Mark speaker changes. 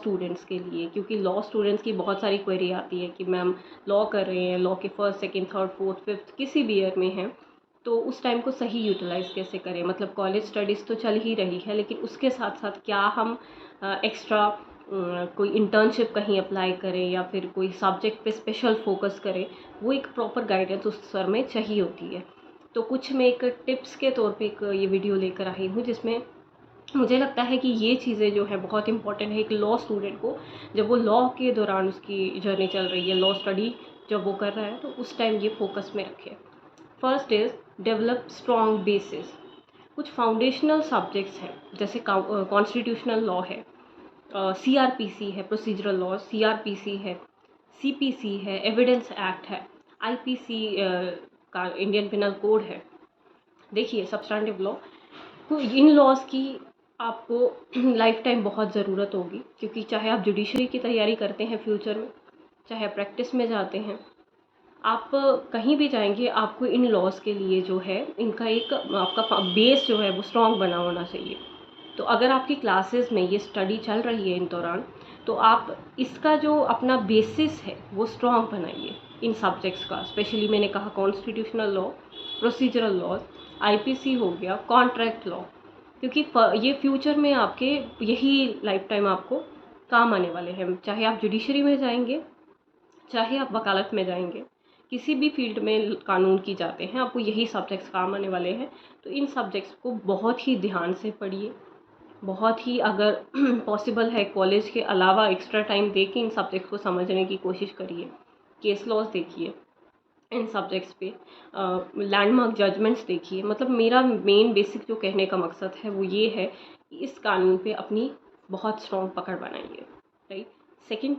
Speaker 1: Students के लिए, क्योंकि लॉ स्टूडेंट्स की बहुत सारी क्वेरी आती है कि मैम लॉ कर रहे हैं, लॉ के first second third fourth fifth किसी भी ईयर में हैं, तो उस टाइम को सही यूटिलाइज़ कैसे करें। मतलब कॉलेज स्टडीज़ तो चल ही रही है, लेकिन उसके साथ साथ क्या हम एक्स्ट्रा कोई इंटर्नशिप कहीं अप्लाई करें या फिर कोई सब्जेक्ट पे स्पेशल फोकस करें, वो एक प्रॉपर गाइडेंस उस सर में चाहिए होती है। तो कुछ मैं एक टिप्स के तौर पे एक ये वीडियो लेकर आई हूँ, जिसमें मुझे लगता है कि ये चीज़ें जो है बहुत इंपॉर्टेंट है एक लॉ स्टूडेंट को, जब वो लॉ के दौरान उसकी जर्नी चल रही है, लॉ स्टडी जब वो कर रहा है, तो उस टाइम ये फोकस में रखे। First is develop strong bases. कुछ फाउंडेशनल सब्जेक्ट्स हैं, जैसे कॉन्स्टिट्यूशनल लॉ है, CRPC है, प्रोसीजरल लॉ, CRPC है, CPC है, एविडेंस एक्ट है, IPC का इंडियन पिनल कोड है। देखिए सब्सटैंटिव लॉ, तो इन लॉज की आपको लाइफ टाइम बहुत ज़रूरत होगी, क्योंकि चाहे आप जुडिशरी की तैयारी करते हैं फ्यूचर में, चाहे प्रैक्टिस में जाते हैं, आप कहीं भी जाएंगे, आपको इन लॉज के लिए जो है इनका एक आपका बेस जो है वो स्ट्रॉन्ग बना होना चाहिए। तो अगर आपकी क्लासेस में ये स्टडी चल रही है इन दौरान, तो आप इसका जो अपना बेसिस है वो स्ट्रॉन्ग बनाइए इन सब्जेक्ट्स का। स्पेशली मैंने कहा constitutional law, procedural law, IPC हो गया, कॉन्ट्रैक्ट लॉ, क्योंकि ये फ्यूचर में आपके यही लाइफ टाइम आपको काम आने वाले हैं। चाहे आप जुडिशरी में जाएंगे, चाहे आप वकालत में जाएंगे, किसी भी फील्ड में कानून की जाते हैं, आपको यही सब्जेक्ट्स काम आने वाले हैं। तो इन सब्जेक्ट्स को बहुत ही ध्यान से पढ़िए, बहुत ही अगर पॉसिबल है कॉलेज के अलावा एक्स्ट्रा टाइम दे के इन सब्जेक्ट्स को समझने की कोशिश करिए। केस लॉज देखिए इन सब्जेक्ट्स पे, लैंडमार्क जजमेंट्स देखिए। मतलब मेरा मेन बेसिक जो कहने का मकसद है वो ये है कि इस कानून पे अपनी बहुत स्ट्रॉन्ग पकड़ बनाइए, राइट। सेकंड